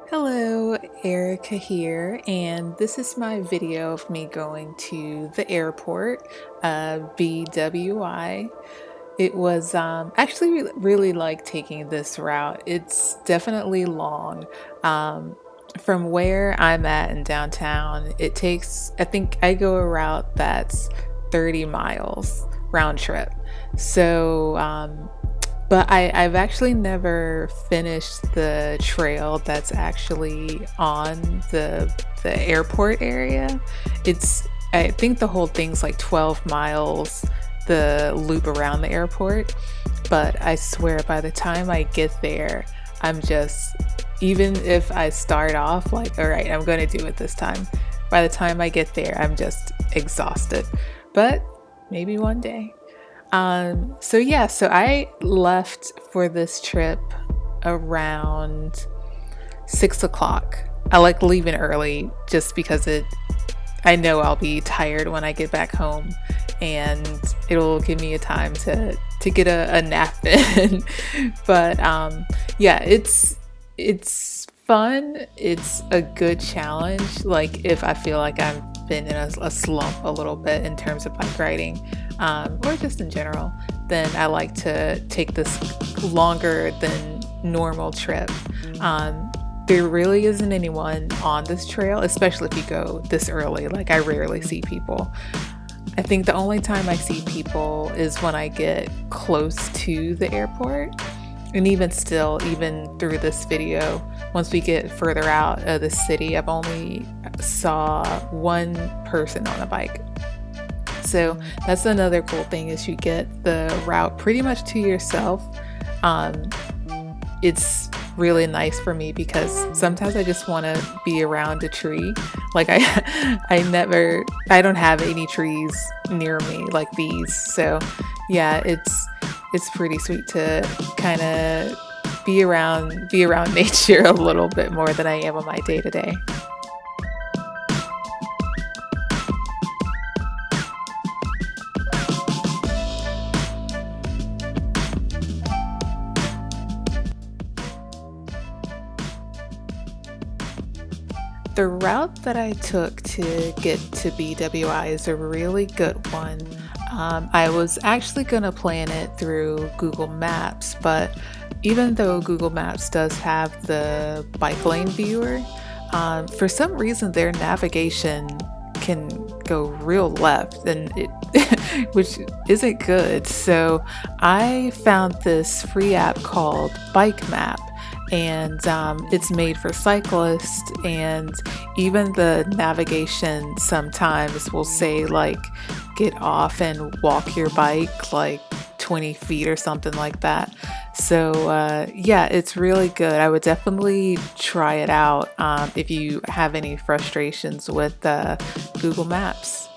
Hello, Erika here, and this is my video of me going to the airport, BWI. It was actually really like taking this route. It's definitely long. Um, from where I'm at in downtown, it takes, I think I go a route that's 30 miles round trip. So, but I've actually never finished the trail that's actually on the airport area. It's I think the whole thing's like 12 miles, the loop around the airport. But I swear by the time I get there, I'm just, even if I start off like, all right, I'm going to do it this time, by the time I get there, I'm just exhausted. But maybe one day. So I left for this trip around 6 o'clock. I like leaving early just because I know I'll be tired when I get back home, and it'll give me a time to get a nap in. But yeah, it's fun. It's a good challenge. Like if I feel like I've been in a slump a little bit in terms of bike riding, or just in general, then I like to take this longer than normal trip. There really isn't anyone on this trail, especially if you go this early. Like I rarely see people. I think the only time I see people is when I get close to the airport. And even still, even through this video, once we get further out of the city, I've only saw one person on a bike. So that's another cool thing is you get the route pretty much to yourself. It's really nice for me because sometimes I just want to be around a tree. Like I don't have any trees near me like these. So yeah, it's pretty sweet to kind of be around nature a little bit more than I am on my day to day. The route that I took to get to BWI is a really good one. I was actually going to plan it through Google Maps, but even though Google Maps does have the bike lane viewer, for some reason their navigation can go real left, and which isn't good. So I found this free app called Bike Map, and it's made for cyclists, and even the navigation sometimes will say like get off and walk your bike like 20 feet or something like that. So yeah, it's really good. I would definitely try it out if you have any frustrations with Google Maps.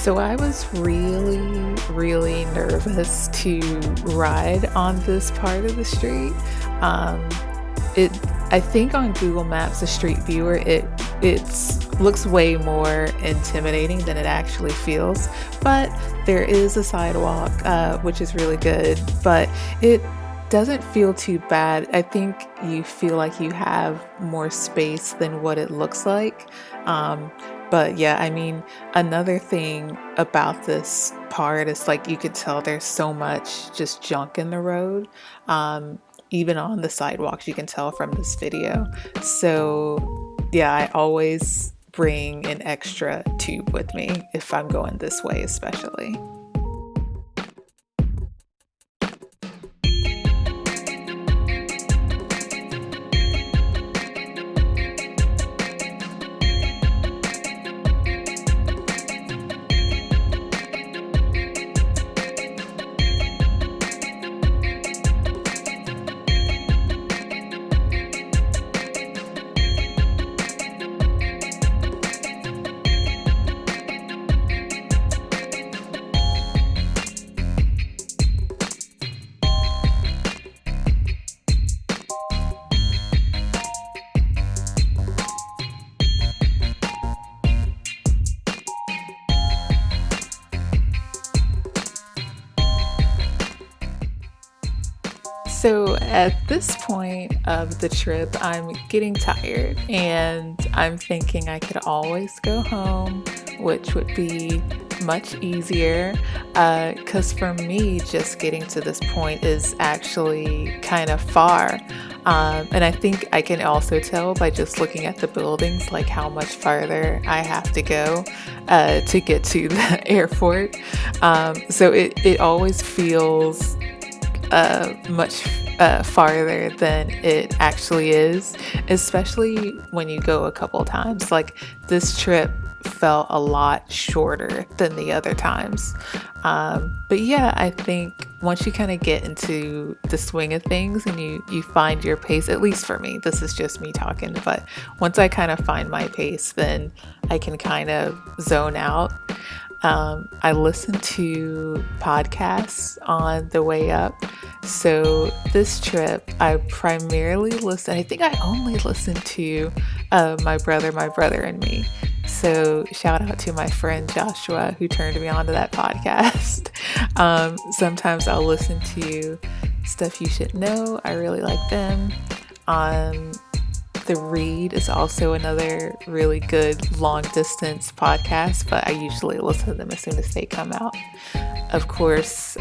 So I was really, really nervous to ride on this part of the street. Um, it I think on Google Maps, the street viewer, it looks way more intimidating than it actually feels. But there is a sidewalk, which is really good, but it doesn't feel too bad. I think you feel like you have more space than what it looks like. Um, but yeah, I mean, another thing about this part is like you could tell there's so much just junk in the road. Even on the sidewalks, you can tell from this video. So yeah, I always bring an extra tube with me if I'm going this way, especially. So at this point of the trip, I'm getting tired and I'm thinking I could always go home, which would be much easier. Because for me, just getting to this point is actually kind of far. And I think I can also tell by just looking at the buildings, like how much farther I have to go to get to the airport. So it always feels much farther than it actually is, especially when you go a couple times. Like this trip felt a lot shorter than the other times. But yeah, I think once you kind of get into the swing of things and you find your pace, at least for me, this is just me talking, but once I kind of find my pace, then I can kind of zone out. I listen to podcasts on the way up. So this trip, I primarily listen, I think I only listened to My Brother, and Me. So shout out to my friend Joshua who turned me on to that podcast. Sometimes I'll listen to Stuff You Should Know. I really like them. The Read is also another really good long distance podcast, but I usually listen to them as soon as they come out. Of course,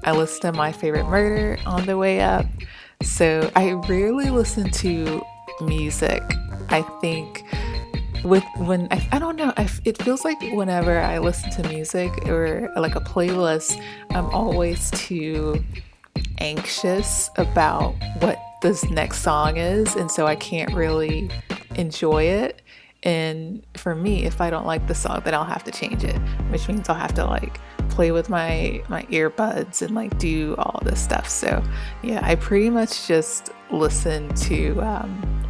I listen to My Favorite Murder on the way up. So I rarely listen to music. I think I don't know, it feels like whenever I listen to music or like a playlist, I'm always too anxious about what this next song is, and so I can't really enjoy it. And for me, if I don't like the song, then I'll have to change it, which means I'll have to like play with my earbuds and like do all this stuff. So yeah, I pretty much just listen to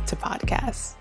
podcasts.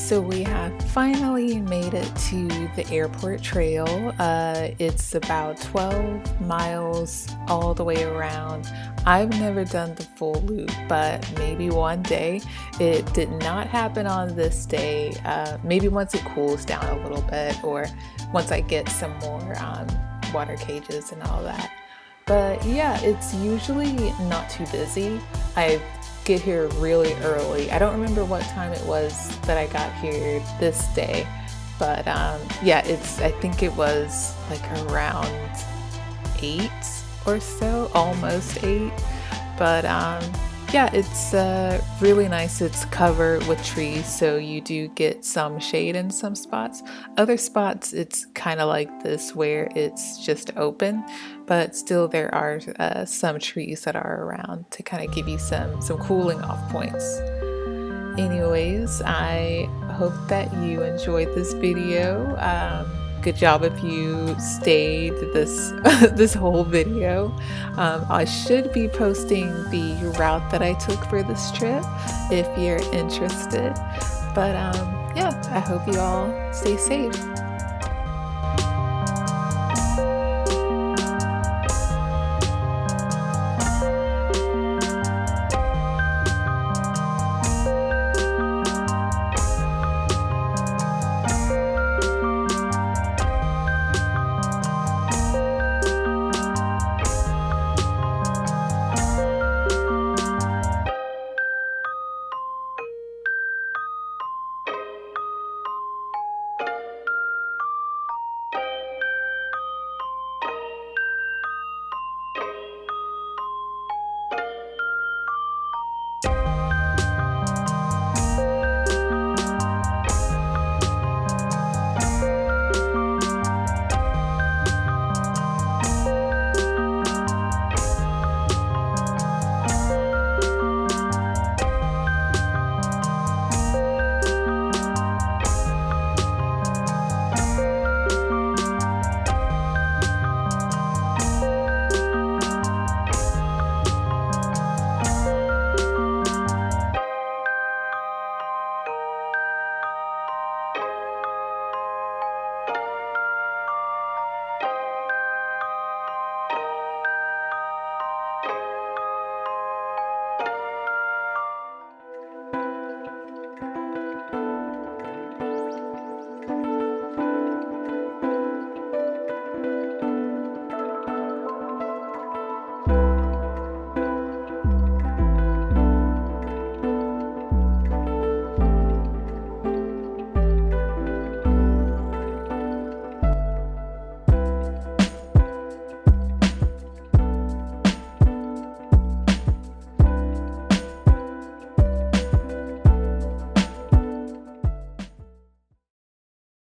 So we have finally made it to the airport trail. It's about 12 miles all the way around. I've never done the full loop, but maybe one day. It did not happen on this day. Maybe once it cools down a little bit, or once I get some more water cages and all that. But yeah, it's usually not too busy. I get here really early. I don't remember what time it was that I got here this day, but yeah, I think it was like around 8 or so, almost 8. But yeah, it's really nice. It's covered with trees, so you do get some shade in some spots. Other spots, it's kind of like this where it's just open, but still there are some trees that are around to kind of give you some cooling off points. Anyways, I hope that you enjoyed this video. Good job if you stayed this this whole video. I should be posting the route that I took for this trip if you're interested. But yeah, I hope you all stay safe.